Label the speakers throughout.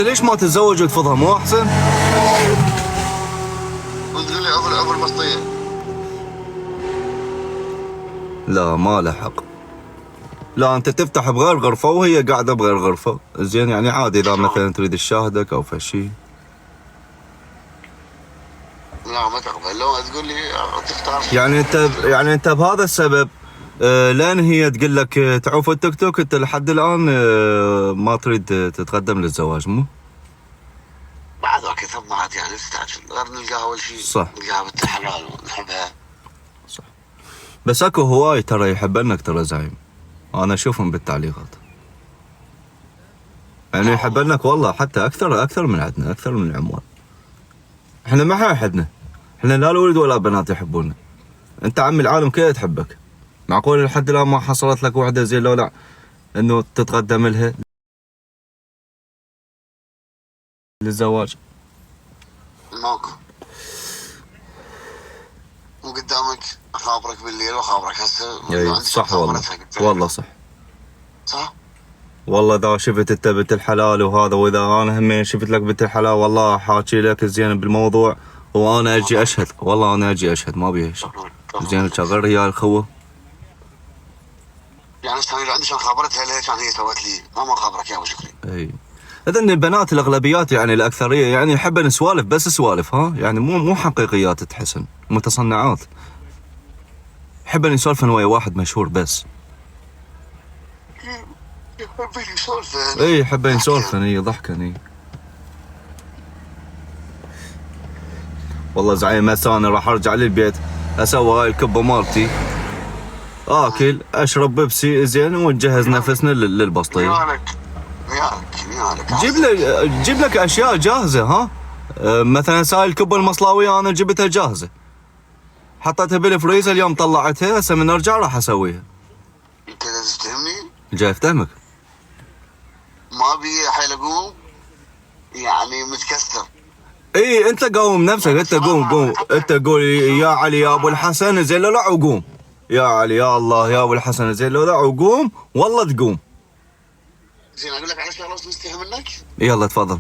Speaker 1: ليش ما تتزوج وتفضها مو احسن؟
Speaker 2: وتقول لي ابو البسطيه.
Speaker 1: لا ما له حق. لا انت تفتح بغير غرفه وهي قاعده بغير غرفه، زين يعني عادي اذا مثلا تريد تشاهدك او فشي.
Speaker 2: لا ما تقبل، لو تقول لي تختار
Speaker 1: يعني انت بهذا السبب لان هي تقول لك تعوف التيك توك، انت لحد الان ما تريد تتقدم للزواج مو؟
Speaker 2: بعد وقت ثمات يعني تستعجل، غير نلقاها اول شيء
Speaker 1: صح
Speaker 2: نلقاها بنت الحلال ونحبها.
Speaker 1: صح. بس اكو هواي ترى يحبنك ترى زعيم، انا اشوفهم بالتعليقات يعني يحبنك والله، حتى اكثر من عندنا، اكثر من العمال. احنا ما حد، احنا لا الولد ولا بنات يحبونا. انت عمي العالم كلها تحبك، معقول لحد الان ما حصلت لك وحده زي لو لا انه تتقدم لها للزواج؟
Speaker 2: ماكو. وقدامك اخابرك بالليل واخابرك هسه.
Speaker 1: اي صح والله، والله صح.
Speaker 2: صح.
Speaker 1: والله اذا شفت انت بنت الحلال وهذا، واذا انا همين شفت لك بنت الحلال والله حاكي لك زين بالموضوع، وانا اجي اشهد، والله انا اجي اشهد ما بيها شيء. زين شغل ريال الخوه.
Speaker 2: يعني انا عندي شان خابرتها لها، كان هي سوت لي ما خابرك يا ابو شكري.
Speaker 1: اي اذن البنات الاغلبيات يعني الاكثريه يعني يحبن سوالف، بس سوالف ها، يعني مو حقيقيات تحسن، متصنعات. يحبن يسولفن ويا واحد مشهور بس.
Speaker 2: يحبن يسولفن.
Speaker 1: اي يحبن يسولفن، اي ضحكن اي. والله زعيم هسه انا راح ارجع للبيت اسوي هاي الكبه مالتي، اكل اشرب بيبسي زين ونجهز نفسنا للبسطيه.
Speaker 2: نيالك.
Speaker 1: جيب لك اشياء جاهزه ها. مثلا ساي الكبه المصلاويه انا جبتها جاهزه، حطيتها بالفريزر، اليوم طلعتها هسه من ارجع راح اسويها.
Speaker 2: انت لازم تفهمني.
Speaker 1: جاي افتهمك.
Speaker 2: ما بي حيل اقوم يعني متكسر.
Speaker 1: اي انت قوم نفسك، انت قوم انت قول يا علي يا ابو الحسن زين لو لا وقوم، يا علي يا الله يا ابو الحسن زين لو لا وقوم، والله تقوم.
Speaker 2: زين اقول لك على شغله مستحي منك.
Speaker 1: يلا تفضل.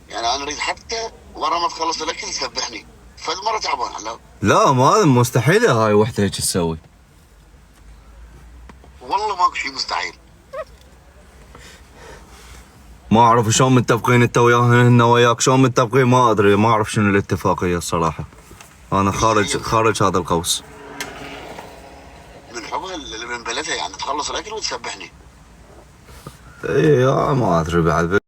Speaker 2: يعني انا اريد حتى ورا ما تخلص الاكل تسبحني، فد مره تعبان.
Speaker 1: لا ما مستحيله هاي وحده هيك تسوي.
Speaker 2: والله ماكو شيء مستحيل.
Speaker 1: ما اعرف شلون متفقين انت وياهن وياك، شلون متفقين ما ادري، ما اعرف شنو الاتفاقيه الصراحه، انا خارج هذا القوس.
Speaker 2: من حبها اللي من بلدها يعني تخلص الاكل وتسبحني.
Speaker 1: اي ما ادري بعد.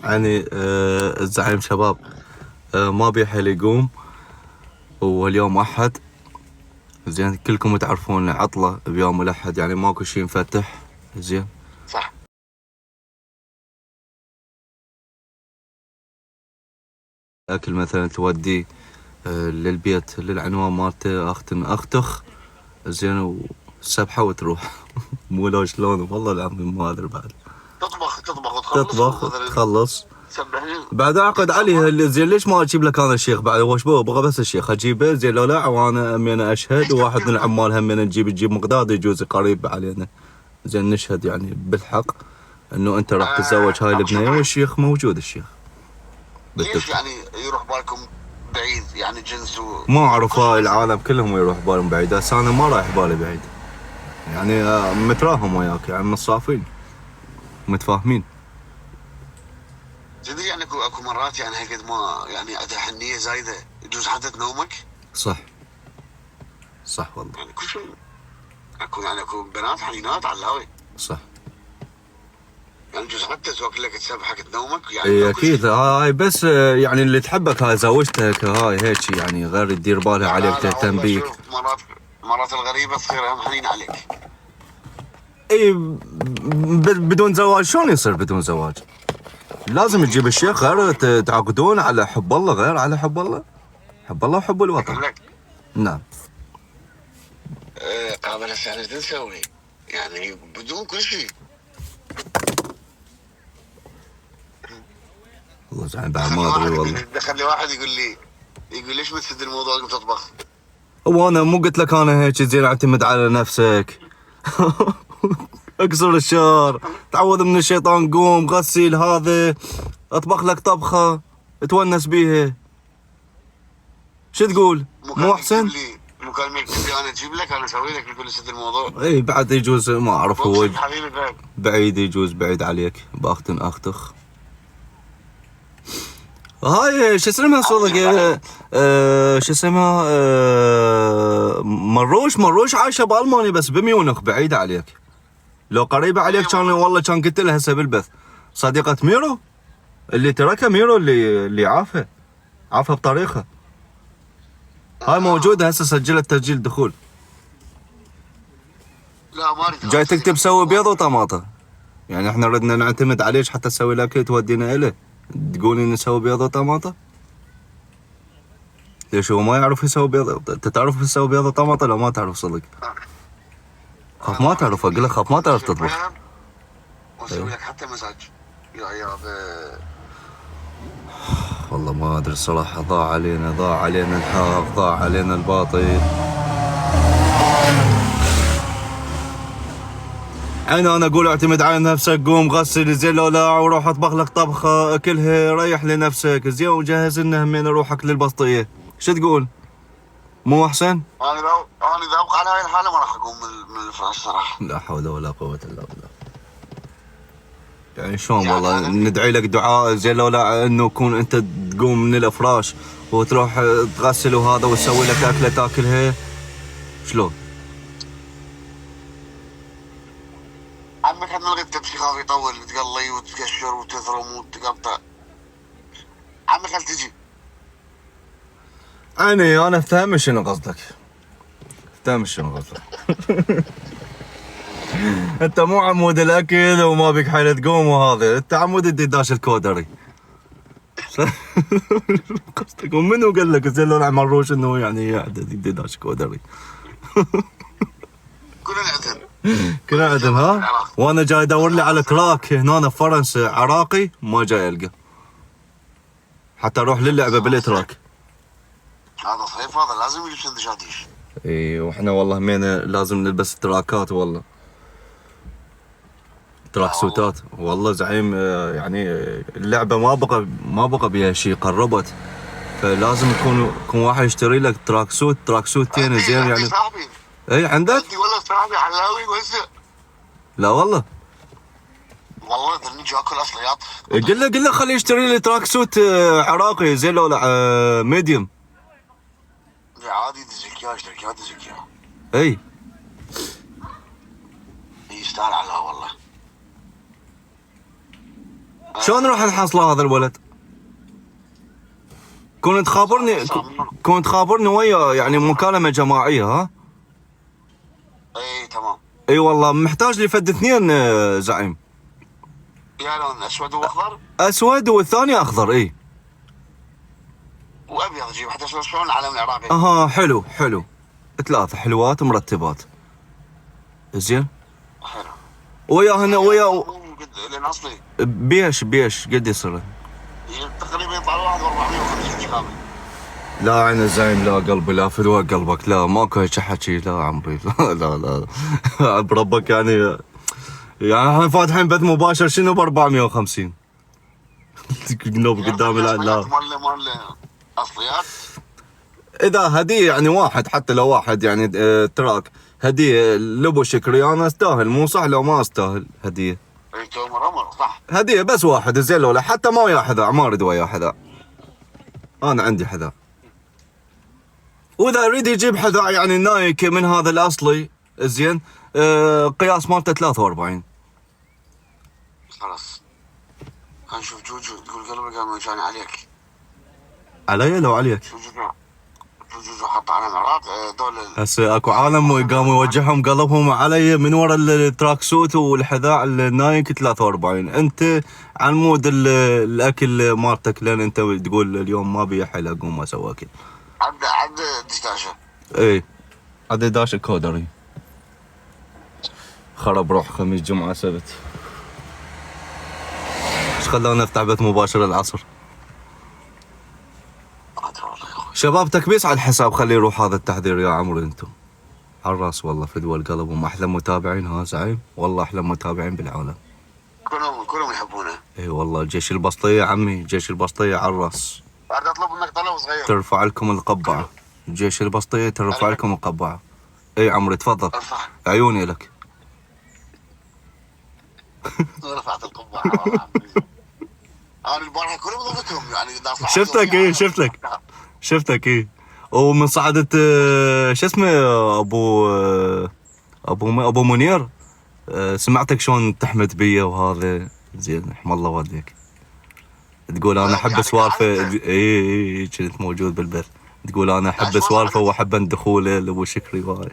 Speaker 1: يعني الزعيم شباب ما بيحيل يقوم، واليوم احد زين، كلكم تعرفون عطله بيوم الاحد يعني ماكو شيء مفتح زين.
Speaker 2: صح.
Speaker 1: اكل مثلا توديه للبيت للعنوان مالته اختخ زين وسبحه وتروح. مو لو شلون والله العظيم ما ادري بعد.
Speaker 2: تطبخ
Speaker 1: تخلص
Speaker 2: تسبحني
Speaker 1: بعد اعقد عليه زين. ليش ما اجيب لك انا الشيخ بعد؟ هو شبه ابغى بس الشيخ اجيبه زين لو لا، وانا همين اشهد، وواحد من العمال همين نجيب مقداد يجوز قريب علينا زين نشهد يعني بالحق انه انت راح تتزوج هاي البنيه، والشيخ موجود الشيخ.
Speaker 2: ليش يعني يروح بالكم بعيد يعني جنس
Speaker 1: ما اعرف هاي العالم كلهم يروح بالهم بعيد، هسه انا ما رايح بالي بعيد يعني متراهم وياك يعني مصافين متفاهمين.
Speaker 2: تدري يعني اكو مرات يعني هالقد ما يعني عندها حنيه زايده يجوز حتى تنومك.
Speaker 1: صح والله
Speaker 2: يعني كل شيء اكو بنات حنينات علاوي.
Speaker 1: صح.
Speaker 2: يعني يجوز حتى توكل لك تسبحك تنومك يعني.
Speaker 1: اي اكيد هاي، بس يعني اللي تحبك هاي زوجتك هاي هيك يعني، غير تدير بالها عليك تهتم بيك.
Speaker 2: مرات الغريبه تصير هم حنين عليك.
Speaker 1: اي بدون زواج شلون يصير بدون زواج؟ لازم تجيب الشيخ، غير تعقدون على حب الله، غير على حب الله، حب الله وحب الوطن. نعم.
Speaker 2: قابل هسه ايش نسوي؟ يعني بدون كل شيء.
Speaker 1: والله زعيم بعد ما ادري والله.
Speaker 2: دخل لي واحد يقول لي ليش ما تسد الموضوع قبل تطبخ؟
Speaker 1: وانا مو قلت لك انا هيك زين اعتمد على نفسك. اكسر الشر، تعوذ من الشيطان، قوم غسل هذا، اطبخ لك طبخه تونس بيها. شو تقول؟ مو احسن؟
Speaker 2: مكالمة يكتب لي انا اجيب لك، انا اسوي لك لكل ست الموضوع.
Speaker 1: اي بعد يجوز ما اعرف هو
Speaker 2: حبيبي بعد.
Speaker 1: بعيد، يجوز بعيد عليك باختن اختخ. هاي شو اسمها صدق شو اسمها مروش عايشه بالمانيا بس بميونخ بعيده عليك. لو قريبه عليك كان والله كان قلت لها هسه بالبث. صديقه ميرو اللي تركها، ميرو اللي عافها بطريقها. هاي موجوده هسه، سجلت تسجيل دخول.
Speaker 2: لا ما اريد.
Speaker 1: جاي تكتب سوي بيض وطماطه، يعني احنا ردنا نعتمد عليك حتى تسوي الاكل تودينا اليه، تقولي نسوي بيض وطماطه؟ ليش هو ما يعرف يسوي بيض؟ انت تعرف تسوي بيض وطماطه لو ما تعرف صدق؟ خاف ما تعرف، اقول لك خاف ما تعرف تطبخ.
Speaker 2: واسوي لك حتى مساج يا عيال.
Speaker 1: والله ما ادري الصراحه، ضاع علينا الحق، ضاع علينا الباطل. انا اقول اعتمد على نفسك، قوم غسل زين لولاع وروح اطبخ لك طبخه اكلها، ريح لنفسك زين وجهز لنا همين روحك للبسطيه. شو تقول؟ مو احسن؟
Speaker 2: انا اذا ابقى على هاي الحاله ما راح اقوم من الفراش صراحه.
Speaker 1: لا حول ولا قوه الا بالله. يعني شلون والله ندعي لك دعاء زين لولا انه كون انت تقوم من الافراش وتروح تغسل وهذا وتسوي لك اكله تاكلها. شلون؟
Speaker 2: عمك من الغد تمشي خاف يطول، تقلي وتقشر وتثرم وتقطع. عمك هل تجي؟
Speaker 1: انا افتهم شنو قصدك. انت مو عمود الاكل وما بك حيل تقوم وهذا، انت عمود الديداش الكودري. قصدك ومنو قال لك زين لو مروش انه يعني الديداش كودري؟ كلنا عدن ها؟ وانا جاي ادور لي على تراك هنا في فرنسا عراقي ما جاي القى. حتى اروح للعبه بالاتراك.
Speaker 2: هذا صيف، هذا لازم يلبس دشاديش.
Speaker 1: اي واحنا والله همينه لازم نلبس تراكات والله. تراك سوتات والله زعيم. يعني اللعبه ما بقى بيها شيء، قربت، فلازم يكون واحد يشتري لك تراك سوتين زين يعني.
Speaker 2: صاحبي
Speaker 1: اي عندك؟
Speaker 2: عندي والله صاحبي حلاوي وهسه.
Speaker 1: لا والله
Speaker 2: ذني جا اكل اصليات.
Speaker 1: قل له خليه يشتري لي تراك سوت عراقي زين لو ميديوم.
Speaker 2: عادي دزك اياه، اشترك اياه دزك اياه.
Speaker 1: اي
Speaker 2: يستاهل عليها والله.
Speaker 1: شلون راح نحصله هذا الولد؟ كنت خابرني وياه يعني مكالمه جماعيه ها؟
Speaker 2: اي تمام.
Speaker 1: اي والله محتاج لي فد اثنين زعيم.
Speaker 2: يا لون اسود واخضر؟
Speaker 1: اسود والثاني اخضر. اي
Speaker 2: وابيض اجيب حتى شلون العلم العراقي.
Speaker 1: حلو 3 حلوات مرتبات زين.
Speaker 2: حلو.
Speaker 1: وياهن ويا
Speaker 2: لان اصلي
Speaker 1: بيش قد يصير؟
Speaker 2: تقريبا يطلع واحد 450 كامل.
Speaker 1: لا عين الزايم، لا قلبي، لا فدوى قلبك، لا ماكو هيك حكي، لا عمري. لا بربك يعني احنا فاتحين بث مباشر شنو ب 450 نوب قدامي. لا
Speaker 2: مال اصليات.
Speaker 1: اذا هديه يعني واحد، حتى لو واحد يعني تراك هديه لبو شكري، انا استاهل، مو صح لو ما استاهل هديه.
Speaker 2: اي امر صح. هديه
Speaker 1: بس واحد زين لولا حتى ما ويا حذاء، ما اريد ويا حذاء، انا عندي حذاء. واذا اريد يجيب حذاء يعني نايك من هذا الاصلي زين، قياس مالته 43.
Speaker 2: خلاص هنشوف جوجو تقول قلبي قام كان عليك.
Speaker 1: علي لو عليك؟
Speaker 2: جوجو حط على العراق دول.
Speaker 1: هسه اكو عالم قاموا يوجههم قلبهم علي من ورا التراك سوت والحذاء النايك 43. انت عن مود الاكل مالتك، لان انت تقول اليوم ما بي حيل اقوم اسوي اكل.
Speaker 2: عد دشداشه.
Speaker 1: اي عد داشه كودري. خرب روح خميس جمعه سبت. ايش خلانا نفتح بث مباشر العصر؟ شباب تكبيس على الحساب، خليه يروح هذا التحذير يا عمري. انتم على الراس والله، فدوى القلب، هم احلى متابعين ها زعيم، والله احلى متابعين بالعالم.
Speaker 2: كلهم يحبونه.
Speaker 1: اي والله جيش البسطيه عمي، جيش البسطيه على الراس.
Speaker 2: بعد اطلب منك طلب صغير.
Speaker 1: ترفع لكم القبعه، جيش البسطيه ترفع لكم القبعه. اي عمري تفضل.
Speaker 2: ارفع.
Speaker 1: عيوني لك.
Speaker 2: رفعت القبعه والله. انا البارحه كلهم ضفتهم يعني.
Speaker 1: شفتك ايه. ومن صعدة شو اسمه ابو منير، سمعتك شلون تحمد بيا وهذا زين، رحم الله والديك. تقول انا احب
Speaker 2: يعني
Speaker 1: سوالفه. اي كنت موجود بالبث. تقول انا احب سوالفه واحب دخوله لابو شكري وهاي.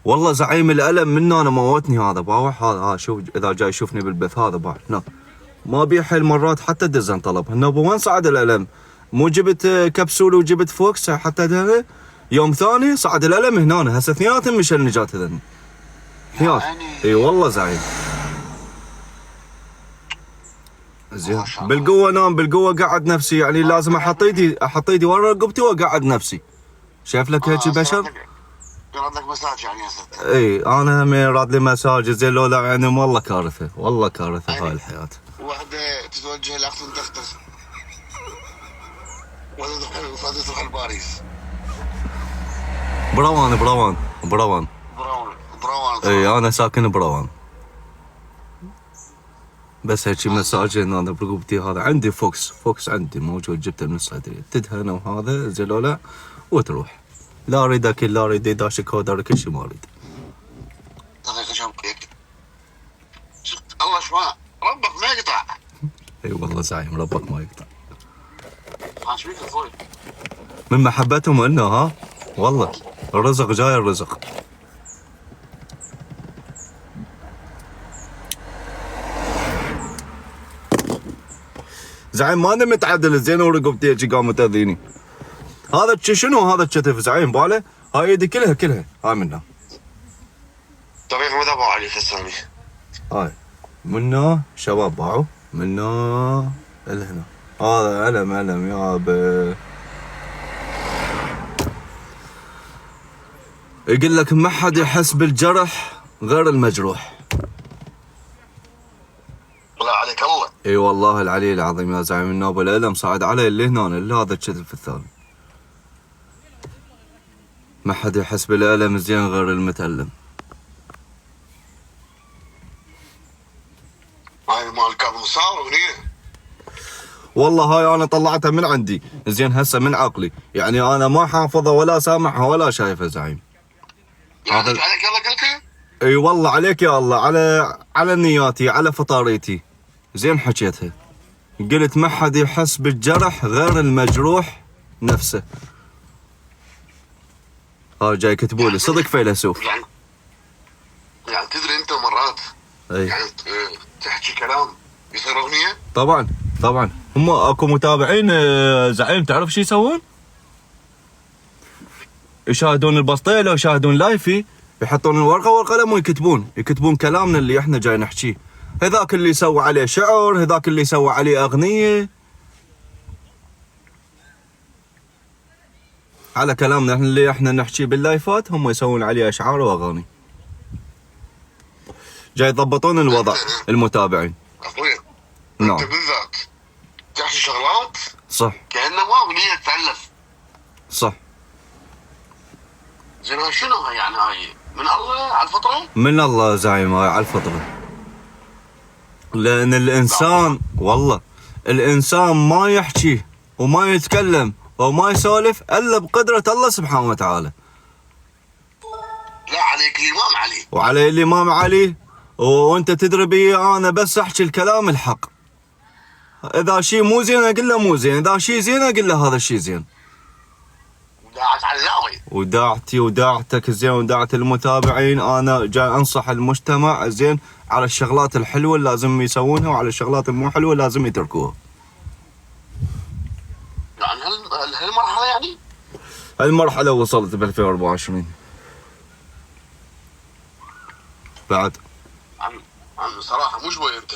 Speaker 1: والله زعيم الالم منه انا موتني هذا باوح. هذا شوف اذا جاي يشوفني بالبث هذا باع هنا ما بيحل مرات حتى دزن طلب. هنا ابو وين صعد الالم؟ مو جبت كبسول وجبت فوكس حتى هذا يوم ثاني صعد الالم هنا. هسه اثنيناتهم مش النجاة هذني اثنينات. اي والله زعيم. زين بالقوه نام بالقوه قعد نفسي يعني لازم احط ايدي ورا رقبتي واقعد نفسي. شايف لك هيك بشر؟
Speaker 2: راد لك مساج يعني هسه.
Speaker 1: اي انا همين راد لي مساج زين لو لا يعني والله كارثه، والله كارثه هاي الحياه.
Speaker 2: واحده تتوجه لاخت تختس وفادت تروح لباريس.
Speaker 1: بروان. اي انا ساكن بروان. بس هيك مساج انا برقبتي هذا. عندي فوكس عندي موجود جبته من الصيدليه تدهن وهذا زين لو لا وتروح. لا اريد اكل لا اريد داشك كودر كل شيء ما اريد.
Speaker 2: الله شفاء ربك ما يقطع.
Speaker 1: اي والله زعيم ربك ما يقطع.
Speaker 2: ايش بيك اخوي؟
Speaker 1: من محبتهم لنا ها والله الرزق جاي الرزق. زعيم ما انا متعدل زين ورقبتي هيك قامت تاذيني. هذا شنو هذا الكتف زعيم باله؟ هاي ايدي كلها هاي منها.
Speaker 2: طريق ماذا باع علي خسامي؟
Speaker 1: هاي منه شباب باعوا منه لهنا. هذا ألم يابا. يقول لك ما حد يحس بالجرح غير المجروح.
Speaker 2: لا عليك الله.
Speaker 1: اي والله العلي العظيم يا زعيم النوب الألم صعد علي اللي هنا اللي هذا الكتف الثاني. ما حد يحس بالألم زين غير المتألم.
Speaker 2: هاي مال كاظم صار هني.
Speaker 1: والله هاي انا طلعتها من عندي زين هسه من عقلي يعني انا ما حافظها ولا سامعها ولا شايفها زعيم.
Speaker 2: عليك الله قلتها؟
Speaker 1: اي والله عليك يا الله على نياتي على فطاريتي زين حكيتها. قلت ما حد يحس بالجرح غير المجروح نفسه. ها جاي كتبوا لي صدق فيلسوف.
Speaker 2: يعني تدري انت مرات
Speaker 1: اي
Speaker 2: يعني تحكي كلام يصير اغنيه؟
Speaker 1: طبعا هم اكو متابعين زعيم تعرف شو يسوون؟ يشاهدون البسطيه لو يشاهدون لايفي يحطون الورقه والقلم ويكتبون كلامنا اللي احنا جاي نحكيه. هذاك اللي يسوي عليه شعر، هذاك اللي يسوي عليه اغنيه على كلامنا اللي احنا نحكيه باللايفات هم يسوون عليه اشعار واغاني. جاي يضبطون الوضع المتابعين.
Speaker 2: اخوي
Speaker 1: نعم
Speaker 2: انت بالذات تحكي شغلات
Speaker 1: صح
Speaker 2: كانها ما اغنيه تالف.
Speaker 1: صح.
Speaker 2: زين هاي شنو هاي يعني هاي من الله على الفطره؟
Speaker 1: من الله زعيم هاي على الفطره. لان الانسان والله الانسان ما يحكي وما يتكلم وما يسولف الا بقدره الله سبحانه وتعالى.
Speaker 2: لا عليك الامام علي
Speaker 1: وعلي الامام علي. وانت تدري بي انا بس احكي الكلام الحق. اذا شيء مو زين اقول له مو زين، اذا شيء زين اقول له هذا الشيء زين.
Speaker 2: وداعت علاوي
Speaker 1: وداعتي وداعتك زين وداعة المتابعين. انا جاي انصح المجتمع زين على الشغلات الحلوه اللي لازم يسوونها وعلى الشغلات المو حلوه لازم يتركوها.
Speaker 2: يعني هالمرحله يعني؟
Speaker 1: هالمرحله وصلت ب 2024 بعد.
Speaker 2: عم صراحه مو شوي انت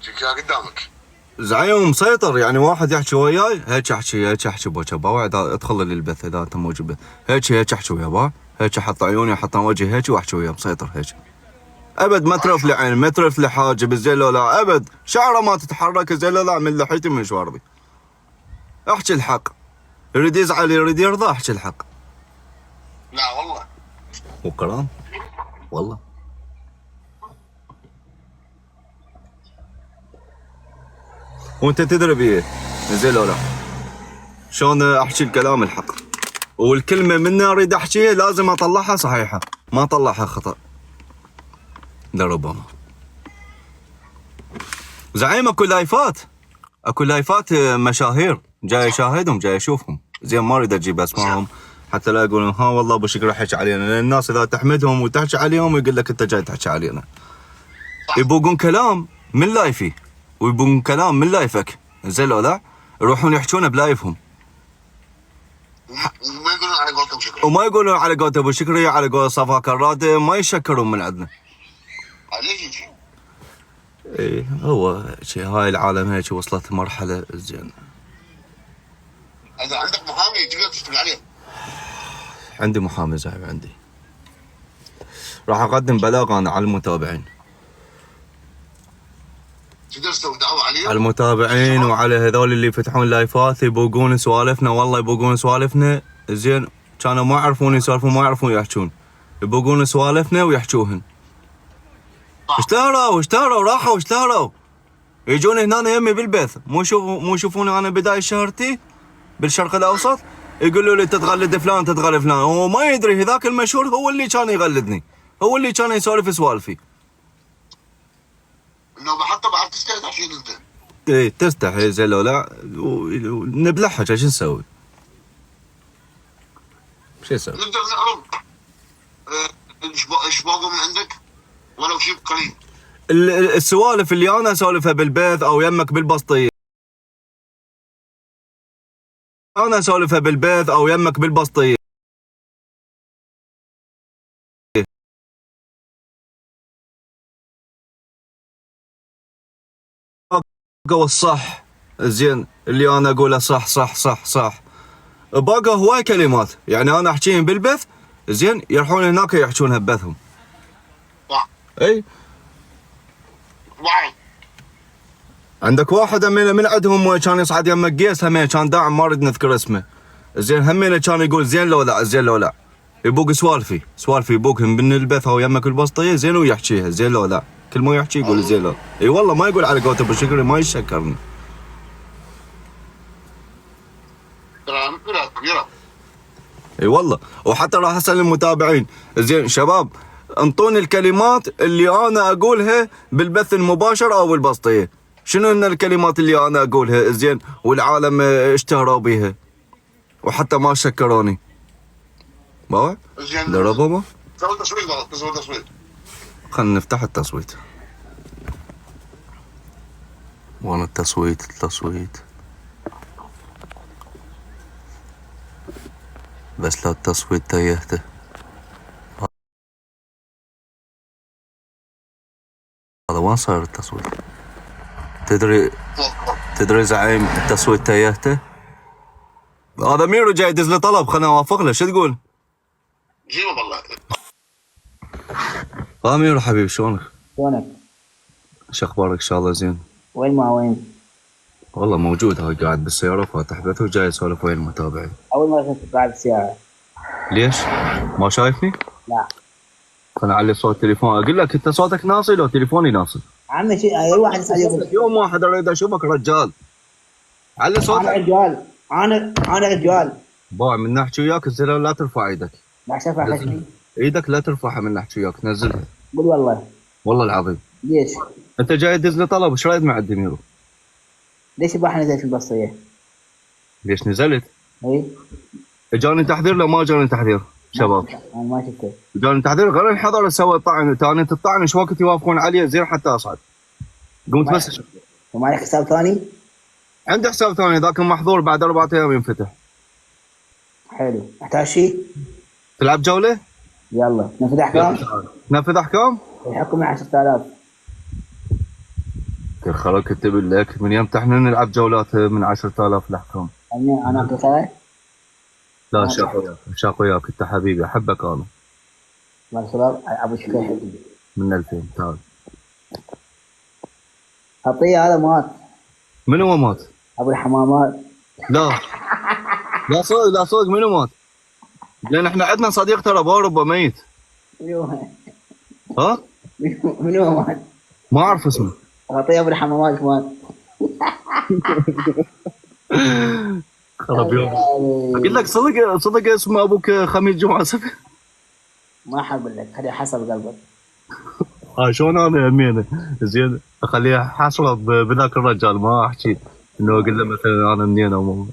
Speaker 2: جيك قدامك.
Speaker 1: زعيم مسيطر، يعني واحد يحكي وياي هيك احكي بوجه باوعد ادخل لي البث اذا انت موجود، هيك احكي وياه با، هيك احط عيوني احط وجهي هيك واحكي وياه مسيطر هيك. ابد ما ترف لي عين، ما ترف لي حاجب الزين لو لا ابد، شعره ما تتحرك الزين لو لا من لحيتي من شواربي. احكي الحق، يريد يزعل يريد يرضى احكي الحق.
Speaker 2: لا والله.
Speaker 1: وكرام والله. وانت تدري بيه زين لو لا شلون احكي الكلام الحق، والكلمه مني اريد احكيها لازم اطلعها صحيحه، ما اطلعها خطا لربما. زعيم اكو لايفات مشاهير جاي اشاهدهم جاي اشوفهم، زين ما اريد اجيب اسمائهم حتى لا يقولون ها والله ابو شكر يحكي علينا، لان الناس اذا تحمدهم وتحكي عليهم يقول لك انت جاي تحكي علينا. يبوقون كلام من لايفي ويبون كلام من لايفك زين لو لا، يروحون يحكونه بلايفهم
Speaker 2: ما يقولون على قولتهم شكرا.
Speaker 1: وما يقولون على قولة ابو شكري على قولة صفا كراد، ما يشكرون من عندنا.
Speaker 2: ليش يجي؟
Speaker 1: ايه هو شيء، هاي العالم هيك وصلت مرحله زين.
Speaker 2: اذا عندك محامي تقدر تشتغل عليه.
Speaker 1: عندي محامي زعيم عندي، راح اقدم بلاغ انا على المتابعين،
Speaker 2: تقدر تسوي دعوه عليه.
Speaker 1: على المتابعين وعلى هذول اللي يفتحون لايفات يبوقون سوالفنا، والله يبوقون سوالفنا زين، كانوا ما يعرفون يسولفون ما يعرفون يحجون، يبوقون سوالفنا ويحجوهن. اشتهروا راحوا اشتهروا، يجون هنا يمي بالبث، مو يشوفوني انا بداية شهرتي بالشرق الاوسط يقولوا لي تتغلد فلان تتغلد فلان، هو ما يدري هذاك المشهور هو اللي كان يغلدني، هو اللي كان يسولف سوالفي.
Speaker 2: انه حتى بعد تستحي تحكي انت.
Speaker 1: ايه تستحي زين لو لا، نبلعها شو نسوي؟ شو نسوي؟
Speaker 2: نقدر نعرض ايش باقوا من عندك ولو شيء قليل.
Speaker 1: السوالف اللي انا اسولفها بالبيت او يمك بالبسطيه، انا اسولفها بالبيت او يمك بالبسطيه، باقوا الصح زين اللي انا اقوله صح صح صح صح، باقى هواي كلمات يعني انا احكيهم بالبث زين يروحون هناك يحكونها ببثهم.
Speaker 2: صح.
Speaker 1: اي
Speaker 2: واحد
Speaker 1: عندك واحد همينه من عندهم كان يصعد يمك قيس، همينه كان داعم ما اريد نذكر اسمه زين، همينه كان يقول زين لو لا زين لو لا، يبوق سوالفي يبوقهم من البث او يمك البسطيه زين ويحكيها زين لو لا، كل ما يحكي يقول زين لو. اي والله ما يقول على قولة ابو شكري ما يشكرني.
Speaker 2: كلام كبيره.
Speaker 1: اي والله، وحتى راح اسال المتابعين زين شباب انطوني الكلمات اللي انا اقولها بالبث المباشر او بالبسطيه، شنو هن الكلمات اللي انا اقولها زين والعالم اشتهروا بيها وحتى ما شكروني. باوع
Speaker 2: زين
Speaker 1: لربما
Speaker 2: سوي تصويت والله تسوي تصويت.
Speaker 1: خلينا نفتح التصويت. وانا التصويت بس لا التصويت تيهته. هذا وين صار التصويت؟ تدري زعيم التصويت تيهته؟ هذا ميرو جاي يدز لي طلب خلنا اوافق له، شو تقول؟
Speaker 2: جيبه والله.
Speaker 1: ميرو حبيبي شلونك؟
Speaker 3: شلونك؟
Speaker 1: شو اخبارك ان شاء الله زين؟
Speaker 3: وين ما وين؟
Speaker 1: والله موجود هاي قاعد بالسيارة فاتح بث وجاي اسولف ويا المتابعين.
Speaker 3: أول مرة شفتك قاعد بالسيارة.
Speaker 1: ليش؟ ما شايفني؟
Speaker 3: لا.
Speaker 1: خلنا اعلي صوت التليفون، اقول لك انت صوتك ناصي لو تليفوني ناصي؟
Speaker 3: عمي شيء اي واحد يسأل يقول
Speaker 1: يوم واحد اريد اشوفك رجال. علي صوتك.
Speaker 3: أنا رجال، أنا رجال.
Speaker 1: باع من نحكي وياك الزلمه لا ترفع ايدك.
Speaker 3: لا شفع خشمي.
Speaker 1: ايدك لا ترفعها من نحكي وياك نزلها.
Speaker 3: قول والله.
Speaker 1: والله العظيم.
Speaker 3: ليش؟
Speaker 1: انت جاي تدز لي طلب ايش رايد مع الدميرو؟
Speaker 3: ليش البارحة نزلت في البصرية؟
Speaker 1: ليش نزلت؟
Speaker 3: اي؟
Speaker 1: اجاني تحذير لو ما اجاني تحذير شباب؟
Speaker 3: أنا ما شفته.
Speaker 1: اجاني تحذير غير الحضر اسوي طعن ثاني الطعن ايش وقت يوافقون عليه زين حتى اصعد. قمت بس اشوف.
Speaker 3: وما عليك حساب ثاني؟
Speaker 1: عندي حساب ثاني ذاك محظور بعد 4 ايام ينفتح.
Speaker 3: حلو، احتاج شيء؟
Speaker 1: تلعب جولة؟
Speaker 3: يلا، نفذ أحكام؟
Speaker 1: نفذ احكام؟
Speaker 3: الحكم 10,000.
Speaker 1: خلاص كتب لك من يوم احنا نلعب جولات من 10,000 لحكم.
Speaker 3: انا قصرت
Speaker 1: لا شاق وياك انت حبيبي احبك انا.
Speaker 3: مرسول ابو شكر حبيبي
Speaker 1: من 2000 تعال.
Speaker 3: عطيه هذا مات.
Speaker 1: من هو مات؟
Speaker 3: ابو الحمامات.
Speaker 1: لا لا صدق منو مات؟ لان احنا عندنا صديق ترى باوروبا ميت. ها؟
Speaker 3: من هو مات؟
Speaker 1: ما اعرف اسمه.
Speaker 3: عطيه ابو الحمامات مات.
Speaker 1: خرب يوم. اقول لك صدق اسم ابوك خميس جمعه سبت.
Speaker 3: ما حقول لك خليه حسب قلبك.
Speaker 1: شلون انا همينه زين اخليها حاصله بذاك الرجال ما احكي انه اقول له مثلا انا منين او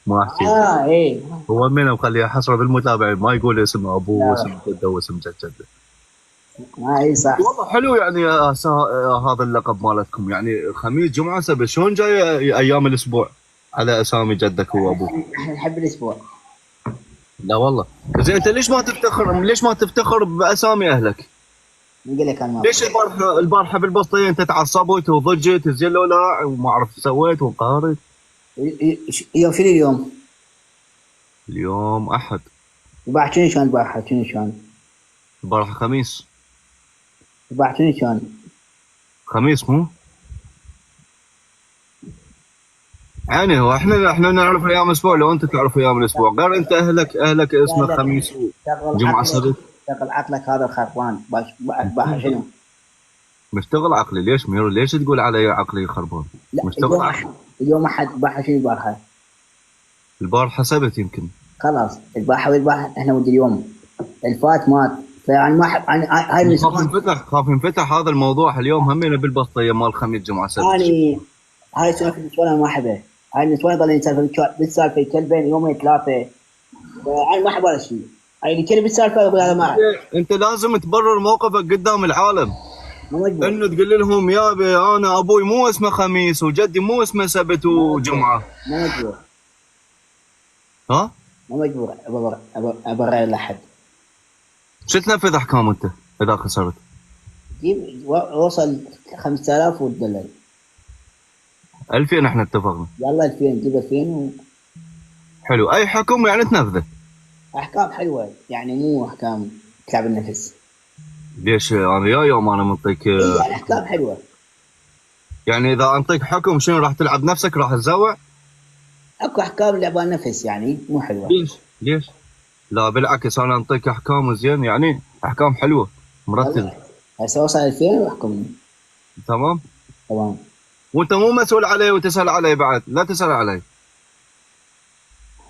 Speaker 1: ما احكي.
Speaker 3: ايه
Speaker 1: هو همينه مخليها حاصله بالمتابعين ما يقول اسم ابوه واسم جده واسم جده.
Speaker 3: ما اي صح.
Speaker 1: والله حلو يعني هذا اللقب مالتكم يعني خميس جمعه سبت شلون جاي ايام الاسبوع على اسامي جدك وابوك؟
Speaker 3: احنا نحب الاسبوع.
Speaker 1: لا والله زين انت ليش ما تفتخر باسامي اهلك؟
Speaker 3: نقول لك انا
Speaker 1: ليش البارحه بالبسطيه انت تعصبت وضجت زين لولا وما اعرف سويت وانقهرت؟
Speaker 3: يوم شنو اليوم؟
Speaker 1: اليوم احد.
Speaker 3: البارحه شنو كان البارحه شنو كان؟
Speaker 1: البارحه خميس.
Speaker 3: البارحه شنو كان؟
Speaker 1: خميس مو؟ يعني هو احنا نعرف ايام الاسبوع لو انت تعرف ايام الاسبوع غير انت اهلك اسمه خميس وجمعه سبت.
Speaker 3: شغل عقلك هذا الخربان باش شنو؟
Speaker 1: مشتغل عقلي ليش ميرو ليش تقول علي عقلي خربان؟ مشتغل عقلي.
Speaker 3: اليوم احد البارحه شنو البارحه؟
Speaker 1: البارحه سبت يمكن.
Speaker 3: خلاص البارحه والبارحه احنا ودي اليوم الفات مات فيعني ما احب هاي
Speaker 1: خاف ينفتح هذا الموضوع اليوم همينه بالبسطيه مال خميس جمعه سبت.
Speaker 3: يعني هاي سوالف النسوان انا ما احبها. هاي النسوان يضلون يسولفون بالسالفه يكلبين يومين ثلاثه. انا ما احب هذا الشيء. هاي اللي يكلب بالسالفه يقول هذا ما
Speaker 1: انت لازم تبرر موقفك قدام العالم. انه تقول لهم يابي انا ابوي مو اسمه خميس وجدي مو اسمه سبت وجمعه.
Speaker 3: ما مجبور.
Speaker 1: ها؟
Speaker 3: ما مجبور ابرر لاحد.
Speaker 1: شو تنفذ احكام انت اذا خسرت؟
Speaker 3: جيب وصل 5000 وتدلل.
Speaker 1: 2000 احنا اتفقنا.
Speaker 3: يلا 2000 جيب 2000
Speaker 1: حلو اي حكم يعني تنفذه.
Speaker 3: احكام حلوه يعني مو احكام تعب النفس.
Speaker 1: ليش انا يا يوم انا منطيك
Speaker 3: يعني احكام حلوه.
Speaker 1: يعني اذا انطيك حكم شنو راح تلعب نفسك راح تزوع؟
Speaker 3: اكو احكام لعبان نفس يعني مو حلوه.
Speaker 1: ليش؟ لا بالعكس انا انطيك احكام زين يعني احكام حلوه مرتبه.
Speaker 3: هسه وصل 2000 واحكمني.
Speaker 1: تمام؟
Speaker 3: تمام.
Speaker 1: وانت مو مسؤول علي وتسال علي بعد لا تسال علي.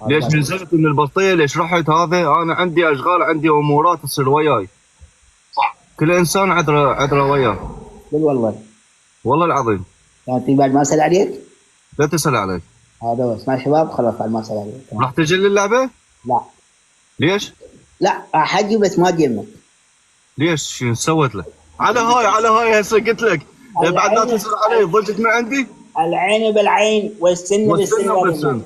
Speaker 1: ليش نزلت من البطية ليش رحت هذا انا عندي اشغال عندي امورات تصير وياي. صح كل انسان عذره وياه.
Speaker 3: قل والله.
Speaker 1: والله العظيم.
Speaker 3: يعني بعد ما اسال عليك؟
Speaker 1: لا تسال علي.
Speaker 3: هذا بس مع الشباب خلاص بعد ما اسال عليك.
Speaker 1: راح تجي للعبه؟
Speaker 3: لا.
Speaker 1: ليش؟
Speaker 3: لا حجي بس ما تجمع.
Speaker 1: ليش شو سويت له؟ على هاي هسه قلت لك بعد لا تسال علي ضجت من عندي؟
Speaker 3: العين بالعين والسن بالسن.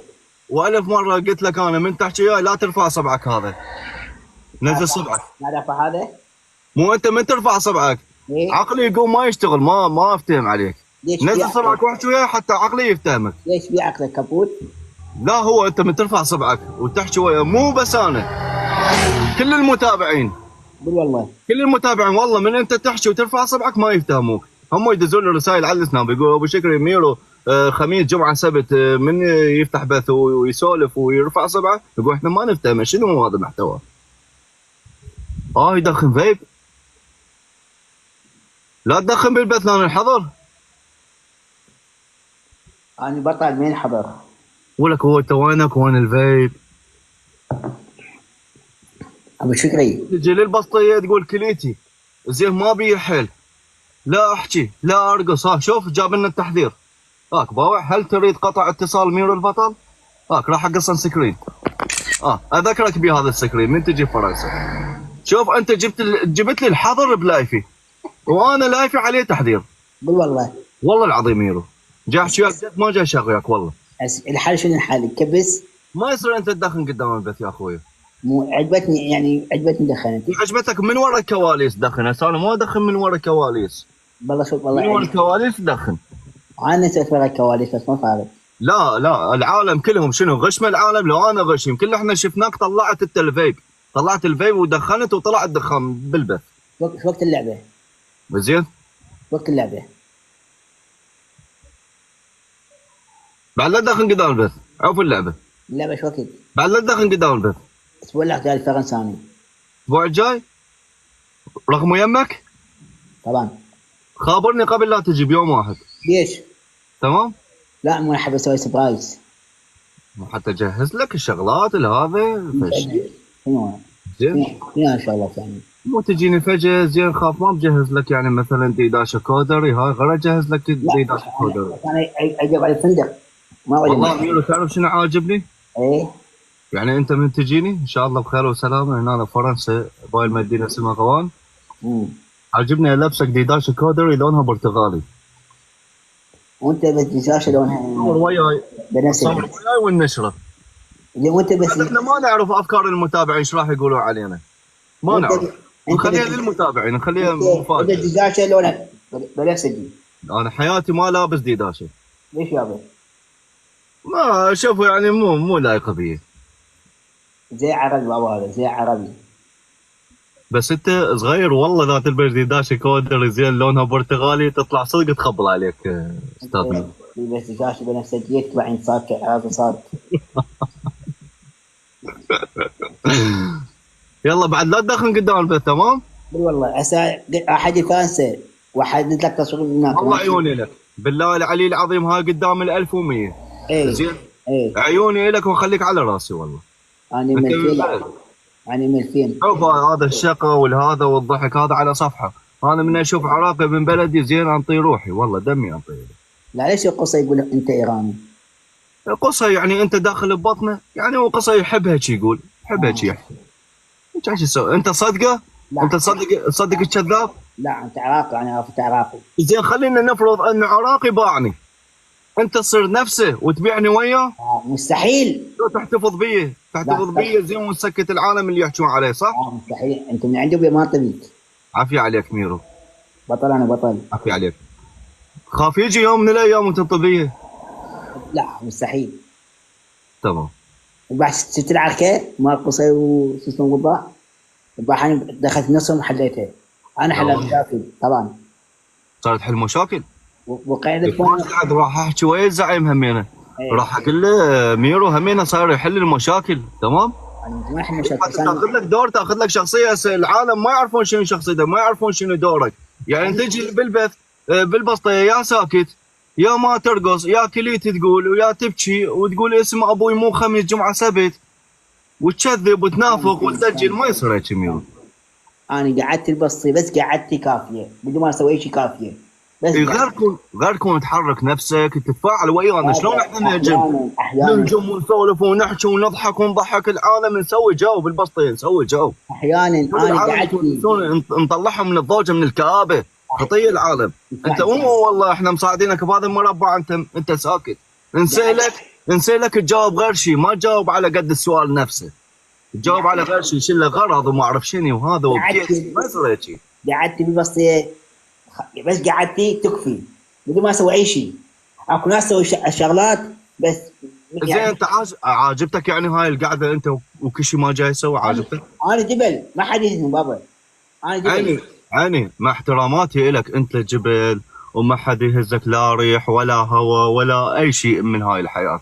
Speaker 1: والف مره قلت لك انا من تحكي وياي لا ترفع صبعك هذا. نزل صبعك.
Speaker 3: ما رفع هذا؟
Speaker 1: مو انت من ترفع صبعك
Speaker 3: إيه؟
Speaker 1: عقلي يقوم ما يشتغل ما افتهم عليك. نزل صبعك واحكي وياي حتى عقلي يفتهمك.
Speaker 3: ليش بعقلك كبوت؟
Speaker 1: لا هو انت من ترفع صبعك وتحكي وياي مو بس انا كل المتابعين.
Speaker 3: قل والله.
Speaker 1: كل المتابعين والله من انت تحكي وترفع صبعك ما يفتهموك. هم يدزون له رسائل على السناب يقولوا ابو شكري ميرو خميس جمعه سبت من يفتح بث ويسولف ويرفع صبعه يقول احنا ما نفتهم شنو هذا المحتوى. يدخن فيب. لا تدخن بالبث لان الحظر.
Speaker 3: انا بطل مين حضر؟
Speaker 1: ولك هو انت وينك وين الفيب؟
Speaker 3: ابو شكري
Speaker 1: تجي للبسطيه تقول كليتي زين ما بي حيل لا احكي لا ارقص. شوف جاب لنا التحذير. باوع هل تريد قطع اتصال ميرو البطل؟ راح اقصن سكرين. اذكرك بهذا السكرين من تجي فرنسا. شوف انت جبت لي الحظر بلايفي وانا لايفي عليه تحذير.
Speaker 3: قل والله.
Speaker 1: والله العظيم ميرو جاي احكي وياك جد ما جاي شاغ وياك والله.
Speaker 3: الحال شنو الحال كبس؟
Speaker 1: ما يصير انت تدخن قدام البث يا اخوي.
Speaker 3: مو عجبتني يعني عجبتني دخنت.
Speaker 1: عجبتك من ورا الكواليس دخن. هسه انا ما ادخن من ورا الكواليس.
Speaker 3: والله شوف والله
Speaker 1: من ورا الكواليس دخن.
Speaker 3: انا نسيت فرق كواليس بس ما فارق.
Speaker 1: لا لا، العالم كلهم شنو غش من العالم. لو انا غش يمكن اللي احنا شفناك طلعت الفيب، طلعت الفيب ودخنت وطلع الدخان بالبث.
Speaker 3: شو وقت اللعبه؟
Speaker 1: زين
Speaker 3: وقت اللعبه
Speaker 1: بعد لا تدخن قدام البث، عوف اللعبه
Speaker 3: اللعبه شو وقت؟
Speaker 1: بعد لا تدخن قدام البث.
Speaker 3: الاسبوع اللي جاي الفرنساني
Speaker 1: الاسبوع الجاي رقم يمك،
Speaker 3: طبعا.
Speaker 1: خابرني قبل لا تجي بيوم واحد.
Speaker 3: ليش؟
Speaker 1: تمام.
Speaker 3: لا مو احب اسوي سبرايز.
Speaker 1: حتى اجهز لك الشغلات هذا
Speaker 3: شنو؟
Speaker 1: زين
Speaker 3: يا ان شاء الله ثاني.
Speaker 1: مو تجيني فجأة زين خاف ما بجهز لك يعني مثلا ديداشه كودري هاي غير اجهز لك ديداشه كودري.
Speaker 3: انا اجيب على الفندق ما
Speaker 1: والله ميرو تعرف شنو عاجبني؟
Speaker 3: ايه
Speaker 1: يعني انت من تجيني ان شاء الله بخير وسلامه هنا فرنسا باي المدينه اسمها غوان. عاجبني لبسك ديداشه كودري لونها برتقالي.
Speaker 3: وانت بس دجاجه لونها
Speaker 1: صور وياي،
Speaker 3: بنفس
Speaker 1: صور وياي والنشره.
Speaker 3: وانت بس
Speaker 1: احنا ما نعرف افكار المتابعين ايش راح يقولوا علينا، ما نعرف. نخليها للمتابعين، نخليها مفاجاه.
Speaker 3: الدجاجه لونها بنفسجي.
Speaker 1: انا حياتي ما لابس ديداشه.
Speaker 3: ليش يابا؟
Speaker 1: ما اشوفه يعني مو لايقه بي.
Speaker 3: زي عربي بابا، هذا زي عربي.
Speaker 1: بس انت صغير والله لا تلبس ديداشه كودر زين لونها برتقالي تطلع صدق تخبل عليك استاذ.
Speaker 3: بس دجاجه بنفسجيه تبعين صار هذا صار.
Speaker 1: يلا بعد لا تدخن قدام البيت تمام؟
Speaker 3: والله هسه احد فرنسا وحدد لك تصوير هناك.
Speaker 1: الله عيوني لك بالله العلي العظيم هاي قدام ال 1100.
Speaker 3: ايه
Speaker 1: زين؟
Speaker 3: ايه
Speaker 1: عيوني لك وخليك على راسي والله.
Speaker 3: انا ملفين. انا ملفين.
Speaker 1: شوف هذا الشقه والهذا والضحك هذا على صفحه، انا من اشوف عراقي من بلدي زين انطي روحي والله دمي انطي.
Speaker 3: لا ليش القصه يقول انت ايراني؟
Speaker 1: قصي يعني انت داخل ببطنه يعني هو قصي يحبها شي يقول يحبها شي يحكي. انت ايش تسوي؟ انت صدقه؟
Speaker 3: لا.
Speaker 1: انت صدق الكذاب؟
Speaker 3: لا انت عراقي انا عرفت عراقي.
Speaker 1: زين خلينا نفرض انه عراقي باعني، انت تصير نفسه وتبيعني وياه؟
Speaker 3: مستحيل.
Speaker 1: لو تحتفظ بيه زين ونسكت العالم اللي يحجون عليه صح؟
Speaker 3: مستحيل انت من عنده ما طبيت.
Speaker 1: عافية عليك ميرو.
Speaker 3: بطل انا بطل.
Speaker 1: عافية عليك. خاف يجي يوم من الايام وتنطبيه.
Speaker 3: لا مستحيل.
Speaker 1: تمام.
Speaker 3: بعد شفت العركه مال قصي وشو اسمه وضاح. البحر دخلت نصهم حليتها. انا حليت مشاكل طبعا.
Speaker 1: صارت حل مشاكل؟
Speaker 3: وقاعد
Speaker 1: قاعد راح احكي ويا الزعيم همينه. راح اقول له ميرو همينه صار يحل المشاكل تمام؟
Speaker 3: ما احل مشاكل.
Speaker 1: تاخذ لك دور تاخذ لك شخصيه العالم ما يعرفون شنو شخصيتك ما يعرفون شنو دورك. يعني تجي بالبث بالبسطيه يا ساكت يا ما ترقص يا كليت تقول ويا تبكي وتقول اسم ابوي مو خميس جمعه سبت وتكذب وتنافق وتسجل ما يصير هيك ميرو.
Speaker 3: انا قعدت البسطي بس قعدتي كافيه بدون ما اسوي شيء كافيه. بس
Speaker 1: غيركم تحرك نفسك تتفاعل ويانا شلون احنا نهجم نهجم ونسولف ونحكي ونضحك ونضحك العالم نسوي جو بالبسطه نسوي جو.
Speaker 3: احيانا انا قعدت
Speaker 1: نطلعهم من الضوجه من الكآبه خطيه العالم. انت والله احنا مساعدينك بهذا المربع انت ساكت. نسألك تجاوب غير شيء ما تجاوب على قد السؤال نفسه. تجاوب على غير شيء شله غرض وما اعرف شنو وهذا وبكيت ما يصير هيك.
Speaker 3: قعدت بالبسطه بس قعدتي تكفي بدون ما اسوي اي شيء. اكو ناس تسوي الشغلات بس
Speaker 1: يعني زين انت عاجبتك يعني هاي القعده انت وكل شيء ما جاي يسوي عاجبتك؟
Speaker 3: انا جبل ما حد يهزم بابا. انا جبل
Speaker 1: عيني مع احتراماتي لك انت جبل وما حد يهزك لا ريح ولا هواء ولا اي شيء من هاي الحياه.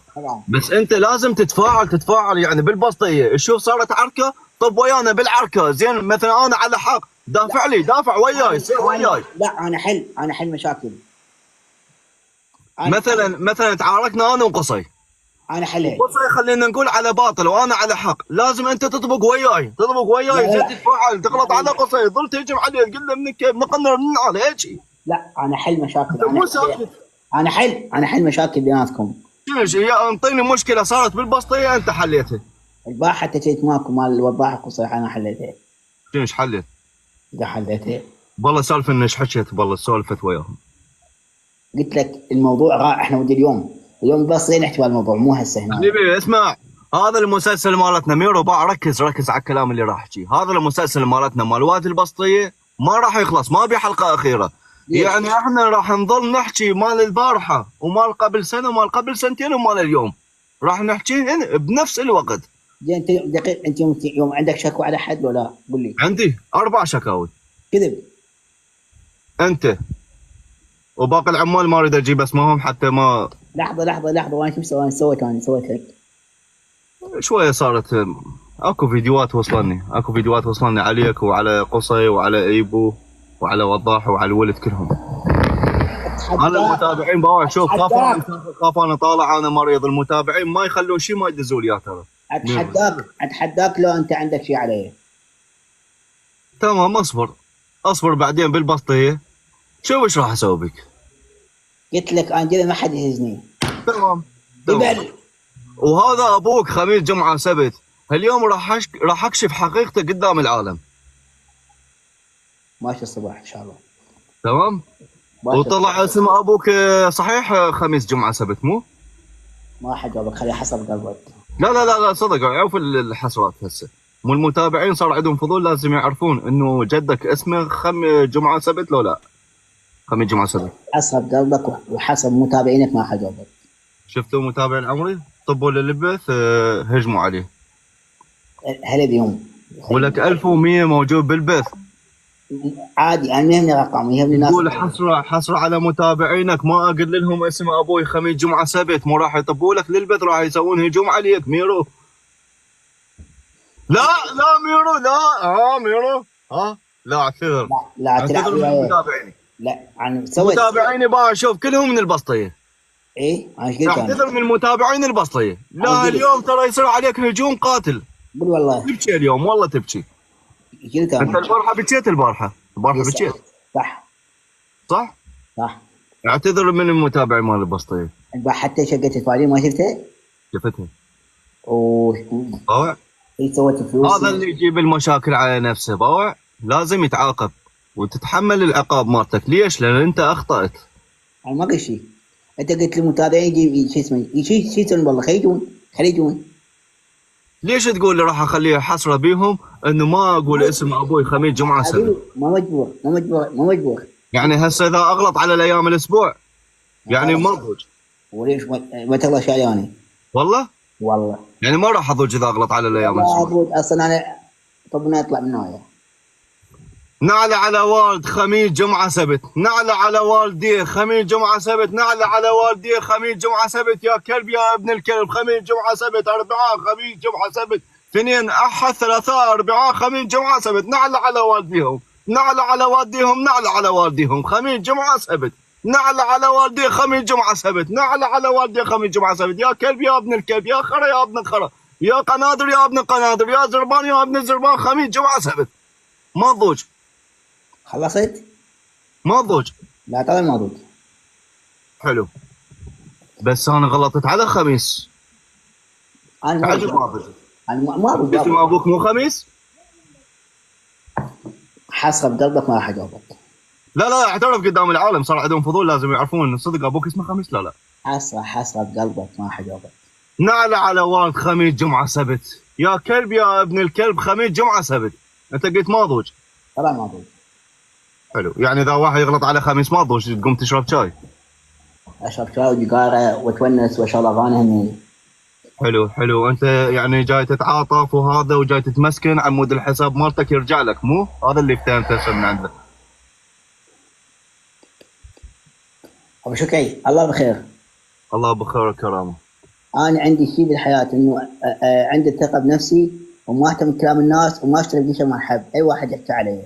Speaker 1: بس انت لازم تتفاعل يعني بالبسطيه. شوف صارت عركه طب ويانا بالعركه زين مثلا انا على حق دافع لي دافع وياي سير وياي.
Speaker 3: لا انا حل مشاكل.
Speaker 1: مثلا تعاركنا انا وقصي.
Speaker 3: انا حليت.
Speaker 1: قصي خلينا نقول على باطل وانا على حق لازم انت تطبق وياي زين تتفاعل تغلط على قصي ظل تهجم عليه تقول له منك كيف نقنر من على هيك.
Speaker 3: لا انا حل مشاكل.
Speaker 1: مو ساكت.
Speaker 3: انا حل مشاكل بيناتكم.
Speaker 1: انطيني مشكله صارت بالبسطيه انت حليتها.
Speaker 3: البارحه حتى جيت ماكو مال الوضاح قصي انا حليتها.
Speaker 1: شنو حليت؟
Speaker 3: اذا حليتها
Speaker 1: والله سالفه انك حكيت والله سولفت وياهم.
Speaker 3: قلت لك الموضوع احنا ودي اليوم بس نحكي بالموضوع مو هسه هنا.
Speaker 1: حبيبي اسمع هذا المسلسل مالتنا ميرو بقى ركز على الكلام اللي راح احكيه. هذا المسلسل مالتنا مال وادي البسطيه ما راح يخلص ما بي حلقه اخيره. يعني احنا راح نظل نحكي مال البارحه ومال قبل سنه ومال قبل سنتين ومال اليوم، راح نحكي بنفس الوقت.
Speaker 3: زين انت دقيق، انت يوم عندك شكوى على حد ولا قول لي؟
Speaker 1: عندي 4 شكاوي.
Speaker 3: كذب.
Speaker 1: انت وباقي العمال ما اريد اجيب اسمائهم حتى ما.
Speaker 3: لحظه، وانا شو مسوي؟ انا سويت لك
Speaker 1: شويه صارت اكو فيديوهات وصلني عليك وعلى قصي وعلى ايبو وعلى وضاح وعلى الولد كلهم. انا المتابعين باوع شوف خاف انا طالع انا مريض، المتابعين ما يخلون شيء ما يدزوا لي ترى.
Speaker 3: اتحداك لو انت عندك شيء عليه.
Speaker 1: تمام اصبر بعدين بالبسطيه شوف ايش راح اسوي بك.
Speaker 3: قلت لك انا جاي ما حد يهزني.
Speaker 1: تمام.
Speaker 3: يبل.
Speaker 1: وهذا ابوك خميس جمعه سبت، اليوم راح اكشف حقيقته قدام العالم.
Speaker 3: ماشي الصباح ان شاء الله.
Speaker 1: تمام. وطلع اسم ابوك صحيح خميس جمعه سبت مو؟
Speaker 3: ما حجاوبك، خليه حسب قلبك.
Speaker 1: لا صدق عوف الحسرات هسه. مو المتابعين صار عندهم فضول لازم يعرفون انه جدك اسمه جمعه سبت لو لا؟ خميس جمعه سبت.
Speaker 3: حسب قلبك وحسب متابعينك ما حجاوبك.
Speaker 1: شفتوا متابعين عمري طبوا للبث هجموا عليه.
Speaker 3: هلا بيوم.
Speaker 1: ولك 1100 موجود بالبث.
Speaker 3: عادي انا يهمني رقم، يهمني ناس.
Speaker 1: قول حصر على متابعينك، ما اقول لهم اسم ابوي خميس جمعه سبت، مو راح يطبوا لك للبث، راح يسوون هجوم عليك ميرو. لا ميرو لا ميرو لا اعتذر.
Speaker 3: لا
Speaker 1: اعتذر من متابعيني.
Speaker 3: لا انا سويت
Speaker 1: متابعيني بقى شوف كلهم من البسطيه.
Speaker 3: ايه انا ايش قلت؟
Speaker 1: اعتذر من متابعين البسطيه. لا اليوم ترى يصير عليك هجوم قاتل.
Speaker 3: قول والله
Speaker 1: تبكي اليوم والله تبكي.
Speaker 3: قلت
Speaker 1: انت البارحه بكيت البارحه بكيت. صح؟ اعتذر من المتابعين مال البسطيه.
Speaker 3: حتى شقة الفعالية ما شفتها؟
Speaker 1: شفتها.
Speaker 3: باوع هي سوت فلوس.
Speaker 1: هذا اللي يجيب المشاكل على نفسه باوع، لازم يتعاقب وتتحمل العقاب مالتك. ليش؟ لان انت اخطأت.
Speaker 3: انا ما قلت شيء، انت قلت للمتابعين يجي شو اسمه شيء يسوون والله خليجون.
Speaker 1: ليش تقول لي راح اخليه حسره بيهم انه ما اقول اسم ابوي خميس جمعه سبت؟
Speaker 3: ما مجبور.
Speaker 1: يعني هسه اذا اغلط على الايام الاسبوع يعني ما اضوج.
Speaker 3: وليش ما تغلط شاياني؟
Speaker 1: والله يعني ما راح اضوج اذا اغلط على الايام الاسبوع.
Speaker 3: اضوج اصلا انا. طب نطلع من هنا.
Speaker 1: نعلى على والد خميس جمعه سبت، نعلى على والديه خميس جمعه سبت، نعلى على والديه خميس جمعه سبت. يا كلب يا ابن الكلب، خميس جمعه سبت، اربعاء خميس جمعه سبت، اثنين احد ثلاثاء اربعاء خميس جمعه سبت. نعلى على والديهم، نعلى على والديهم، نعلى على والديهم خميس جمعه سبت، نعلى على والديه خميس جمعه سبت، نعلى على والديه خميس جمعه سبت. يا كلب يا ابن الكلب، يا خرا يا ابن الخرا، يا قنادر يا ابن القنادر، يا زربان يا ابن الزربان، خميس جمعه سبت. ما ضوج.
Speaker 3: خلصت؟
Speaker 1: ما ضوج.
Speaker 3: لا طبعا ما ضوج.
Speaker 1: حلو. بس انا غلطت على خميس.
Speaker 3: انا ما ضوج.
Speaker 1: اسم ابوك مو خميس؟
Speaker 3: حسب قلبك ما راح اجاوبك.
Speaker 1: لا اعترف قدام العالم، صار عندهم فضول لازم يعرفون ان صدق ابوك اسمه خميس. لا
Speaker 3: حسب قلبك ما راح اجاوبك.
Speaker 1: نعلى على والد خميس جمعه سبت. يا كلب يا ابن الكلب، خميس جمعه سبت. انت قلت ما ضوج.
Speaker 3: طبعا ما ضوج.
Speaker 1: حلو. يعني اذا واحد يغلط على خميس ما ضوج تقوم تشرب شاي؟
Speaker 3: اشرب شاي وجيجاره واتونس واشغل اغاني همين.
Speaker 1: حلو. انت يعني جاي تتعاطف وهذا وجاي تتمسكن عمود الحساب مالتك يرجع لك، مو هذا اللي فهمته هسه من عندك؟
Speaker 3: ابو شكري الله بخير.
Speaker 1: الله بخير وكرامه.
Speaker 3: انا عندي شيء بالحياه انه عندي الثقه بنفسي وما اهتم بكلام الناس وما اشتري بشيء ما احب اي واحد يحكي علي.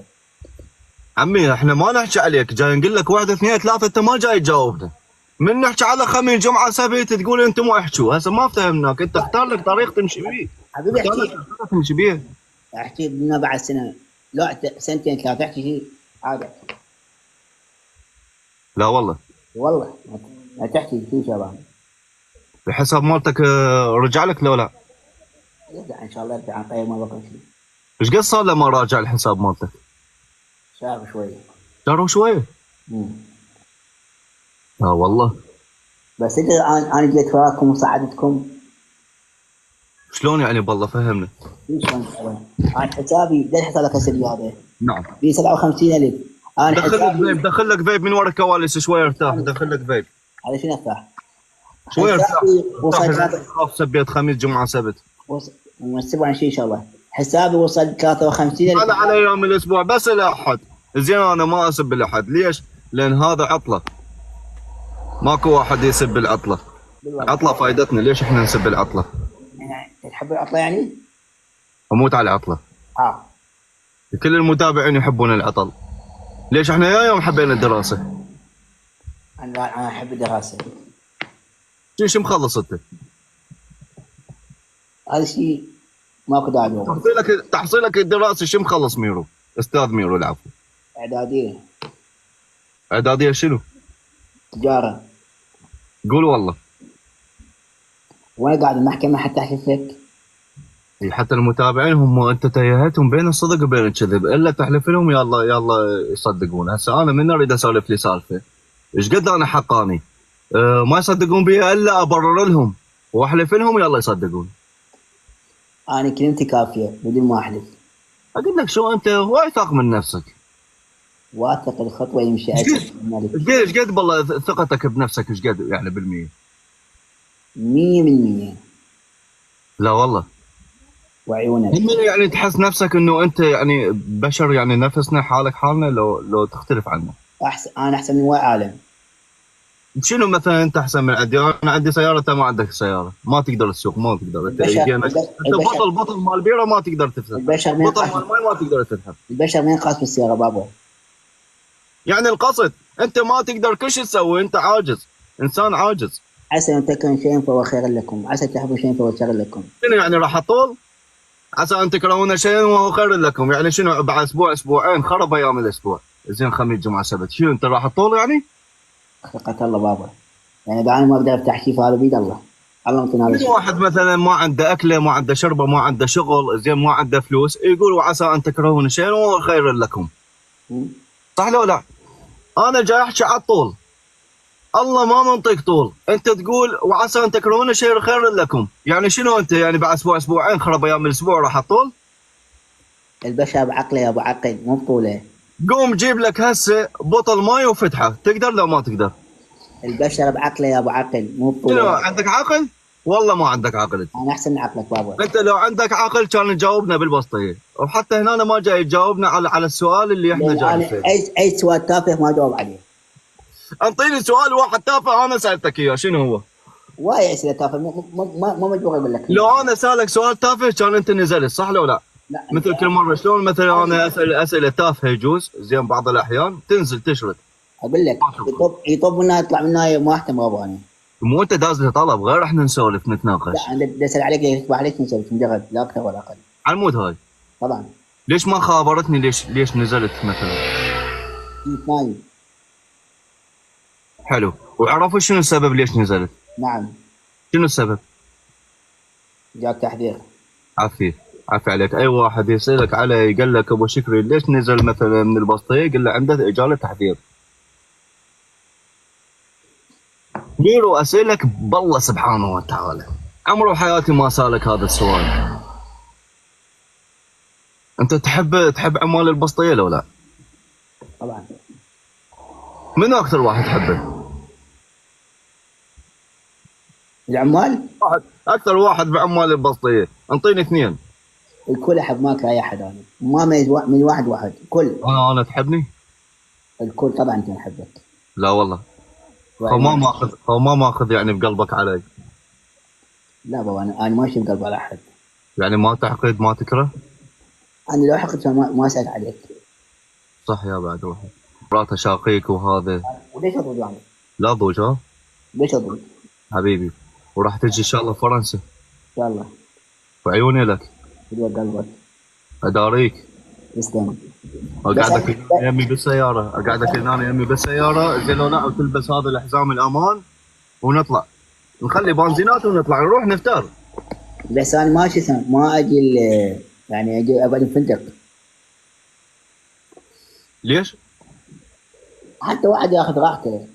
Speaker 1: عمي احنا ما نحكي عليك، جاي نقول لك 1 2 3، انت ما جاي تجاوبنا. من نحكي على خميس جمعه سبت تقول انتم ما احكوا. هسه ما فهمناك، انت اختار لك طريق تمشي بيه.
Speaker 3: حبيبي
Speaker 1: تمشي بيه.
Speaker 3: احكي لنا بعد سنه، لا سنتين 3 احكي شيء عادي.
Speaker 1: لا والله
Speaker 3: ما تحكي شيء شباب.
Speaker 1: الحساب مالتك رجع لك لو لا؟
Speaker 3: يرجع ان شاء الله، يرجع عن قريب ما بقى شيء.
Speaker 1: ايش قد صار لما راجع الحساب مالتك؟
Speaker 3: شهر
Speaker 1: شويه. لا والله.
Speaker 3: بس انت انا جيت وراكم وساعدتكم.
Speaker 1: شلون يعني بالله فهمنا.
Speaker 3: شلون؟ انا حسابي ده حسابك هسه هذا.
Speaker 1: نعم.
Speaker 3: في 57,000 انا
Speaker 1: دخل لك
Speaker 3: حسابي
Speaker 1: فيب، دخل لك فيب من ورا الكواليس شوي ارتاح، دخل لك فيب
Speaker 3: على شنو ارتاح؟
Speaker 1: شوي ارتاح.
Speaker 3: حسابي وصل
Speaker 1: ارتاح خاف سبيت خميس جمعه سبت.
Speaker 3: ونسيبه عن شيء ان شاء الله. حسابي وصل 53,000.
Speaker 1: على ايام الاسبوع بس الاحد. زين انا ما اسب الاحد، ليش؟ لان هذا عطله، ماكو واحد يسب العطله. عطله فايدتنا، ليش احنا نسب العطله؟
Speaker 3: يعني تحب العطله يعني؟
Speaker 1: اموت على العطله.
Speaker 3: اه
Speaker 1: كل المتابعين يحبون العطل، ليش احنا يا يوم حبينا الدراسه.
Speaker 3: انا احب الدراسه.
Speaker 1: شو مخلص انت؟
Speaker 3: هذا الشيء ماكو داعي له.
Speaker 1: تحصيلك الدراسي شو مخلص ميرو؟ استاذ ميرو العفو.
Speaker 3: اعداديه.
Speaker 1: اعداديه شنو؟
Speaker 3: تجاره.
Speaker 1: قول والله.
Speaker 3: وانا قاعد المحكمه حتى احلف لك.
Speaker 1: حتى المتابعين هم انت تيهتهم بين الصدق وبين الكذب، الا تحلف لهم يلا يلا يصدقون. هسه انا من اريد اسولف لي سالفه ايش قد انا حقاني ما يصدقون بيها الا ابرر لهم واحلف لهم يلا يصدقون.
Speaker 3: انا كلمتي كافيه بدون ما احلف.
Speaker 1: اقول لك شو انت واثق من نفسك.
Speaker 3: واثق الخطوه يمشي اسهل من الملك.
Speaker 1: ايش قد بالله ثقتك بنفسك ايش قد يعني بالمية؟
Speaker 3: 100%.
Speaker 1: لا والله.
Speaker 3: وعيونك.
Speaker 1: يعني تحس نفسك انه انت يعني بشر يعني نفسنا حالك حالنا لو تختلف عنا.
Speaker 3: انا احسن من واي عالم.
Speaker 1: شنو مثلا انت احسن من عندي؟ انا عندي سياره انت ما عندك سياره، ما تقدر تسوق، ما تقدر انت بطل مال بيره ما تقدر تفتح. بطل مال ماي ما تقدر تفتح.
Speaker 3: البشر ما ينقاس بالسياره بابا.
Speaker 1: يعني القصد انت ما تقدر كل شيء تسوي، انت عاجز، انسان عاجز.
Speaker 3: عسى ان تكرهوا شيئا فهو خير لكم، عسى تحبوا شيئا فهو شر لكم.
Speaker 1: شنو يعني راح اطول؟ عسى ان تكرهون شيئا وهو خير لكم، يعني شنو بعد اسبوع اسبوعين خرب ايام الاسبوع، زين خميس جمعه سبت، شنو انت راح تطول يعني؟
Speaker 3: خلقة الله بابا، يعني اذا انا ما اقدر افتح شيء فهذا بيد الله. الله يعطينا
Speaker 1: من واحد مثلا ما عنده اكله، ما عنده شربه، ما عنده شغل، زين ما عنده فلوس، يقول وعسى ان تكرهون شيئا وهو خير لكم. صح لو لا؟ انا جاي احكي على الطول. الله ما منطق طول، انت تقول وعسى ان تكرهون شيئا خير لكم، يعني شنو انت يعني بعد اسبوع اسبوعين خرب ايام الاسبوع راح تطول؟
Speaker 3: البشر بعقله يا ابو عقل مو بطوله.
Speaker 1: قوم جيب لك هسه بطل ماي وفتحه، تقدر لو ما تقدر؟
Speaker 3: البشر بعقله يا ابو عقل مو بطوله.
Speaker 1: شنو عندك عقل؟ والله ما عندك عقل.
Speaker 3: انا احسن من عقلك بابا.
Speaker 1: انت لو عندك عقل كان تجاوبنا بالبسطيه، وحتى هنا ما جاي تجاوبنا على السؤال اللي احنا جاي فيه.
Speaker 3: اي سؤال تافه ما جاوب عليه.
Speaker 1: انطيني سؤال واحد تافه انا سالتك اياه، شنو هو؟
Speaker 3: وايد اسئله تافهه ما مجبور اقول لك.
Speaker 1: لو انا سالك سؤال تافه كان انت نزلت، صح لو لا؟
Speaker 3: لا
Speaker 1: مثل كل مره شلون مثلا انا اسال اسئله تافهه يجوز، زين بعض الاحيان تنزل تشرد.
Speaker 3: اقول لك يطب منها يطلع منها ما احتم غابه انا.
Speaker 1: مو انت داز لي طلب غير احنا نسولف نتناقش.
Speaker 3: لا انا بدي اسال عليك يكتب عليك نسولف مجرد لا اكثر ولا اقل.
Speaker 1: على المود هاي.
Speaker 3: طبعا.
Speaker 1: ليش ما خابرتني ليش نزلت مثلا؟
Speaker 3: نايم.
Speaker 1: حلو، وعرفوا شنو السبب ليش نزلت؟
Speaker 3: نعم.
Speaker 1: شنو السبب؟
Speaker 3: جاك تحذير.
Speaker 1: عافية عليك. اي واحد يسالك على قال لك ابو شكري ليش نزل مثلا من البسطيه، قل له عنده اجاله تحذير. ميرو اسالك بالله سبحانه وتعالى، عمره حياتي ما سالك هذا السؤال. انت تحب عمال البسطيه لو لا؟
Speaker 3: طبعا.
Speaker 1: من اكثر واحد تحبه؟
Speaker 3: العمال؟
Speaker 1: اكثر واحد بعمال البسطيه، انطيني اثنين.
Speaker 3: الكل احب ما اكره اي احد انا، ما من واحد كل.
Speaker 1: انا تحبني؟
Speaker 3: الكل طبعا انت نحبك.
Speaker 1: لا والله. هو ما ماخذ يعني بقلبك علي.
Speaker 3: لا بابا انا ماشي بقلب على احد.
Speaker 1: يعني ما تحقد ما تكره؟
Speaker 3: انا لو حقد ما سالت عليك.
Speaker 1: صح يا بعد واحد. مراته شاقيك وهذا.
Speaker 3: وليش اضوج يعني؟
Speaker 1: لا ضوج ها؟
Speaker 3: ليش اضوج؟
Speaker 1: حبيبي، وراح تجي ان شاء الله فرنسا.
Speaker 3: ان شاء الله.
Speaker 1: وعيوني لك.
Speaker 3: بدي قلبك.
Speaker 1: اداريك.
Speaker 3: تسلم.
Speaker 1: اقعدك يمي بالسياره، اقعدك هنا يمي بالسياره، زين لو لا وتلبس هذا الحزام الامان ونطلع، نخلي بنزينات ونطلع نروح نفتر.
Speaker 3: بس انا ماشي ما اجي يعني اجي اقعد بفندق.
Speaker 1: ليش؟
Speaker 3: حتى واحد ياخذ راحته.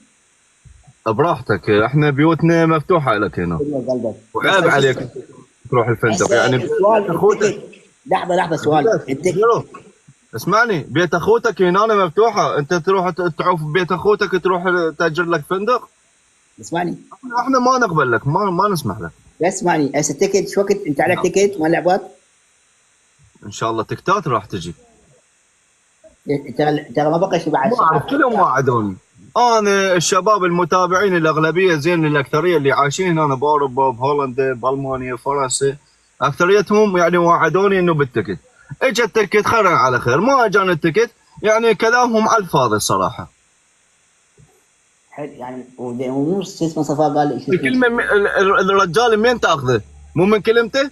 Speaker 1: براحتك، احنا بيوتنا مفتوحه لك هنا. وعيب عليك تروح الفندق يعني.
Speaker 3: سؤال لحظه سؤال. انت
Speaker 1: اسمعني، بيت اخوتك هنا مفتوحه، انت تروح تعوف ببيت اخوتك، تروح تاجر لك فندق.
Speaker 3: اسمعني
Speaker 1: احنا ما نقبل لك، ما نسمح لك.
Speaker 3: اسمعني هسه التيكت شو وقت انت عليك تيكت مال لعبات؟
Speaker 1: ان شاء الله تكتات راح تجي.
Speaker 3: ترى ما بقى شيء بعد
Speaker 1: ما اعرف، كلهم وعدوني. انا الشباب المتابعين الاغلبيه زين، الاكثريه اللي عايشين هنا باوروبا، بهولندا، بالمانيا، فرنسا، اكثريتهم يعني وعدوني انه بالتكت. اجى التكت خيرا على خير، ما اجاني التكت يعني كلامهم على الفاضي الصراحه.
Speaker 3: حلو يعني ومو شو اسمه صفاء قال شو اسمه
Speaker 1: الكلمه الرجال منين تاخذه؟ مو من كلمته؟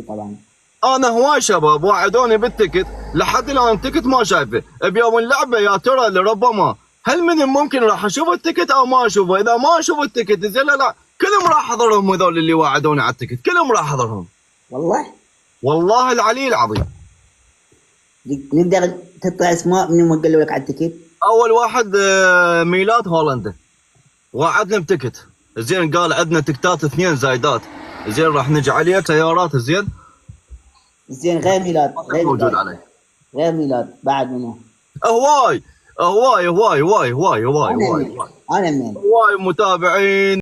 Speaker 3: طبعا.
Speaker 1: انا هواي شباب وعدوني بالتكت، لحد الان التكت ما شايفه. بيوم اللعبه يا ترى لربما هل من الممكن راح اشوف التكت او ما اشوفه؟ اذا ما اشوف التكت زين لا كلهم راح احضرهم، هذول اللي وعدوني على التكت كلهم راح احضرهم.
Speaker 3: والله
Speaker 1: والله العلي العظيم.
Speaker 3: نقدر تطلع اسماء من قالوا لك على التيكت؟
Speaker 1: اول واحد ميلاد هولندا وعدنا بتكت زين، قال عندنا تكتات 2 زايدات زين، راح نجي عليه سيارات زين.
Speaker 3: زين غير ميلاد، غير
Speaker 1: موجود
Speaker 3: ميلاد،
Speaker 1: عليه
Speaker 3: غير ميلاد بعد منو؟
Speaker 1: هواي هواي هواي هواي هواي هواي
Speaker 3: انا
Speaker 1: هواي
Speaker 3: من انا من
Speaker 1: هواي متابعين.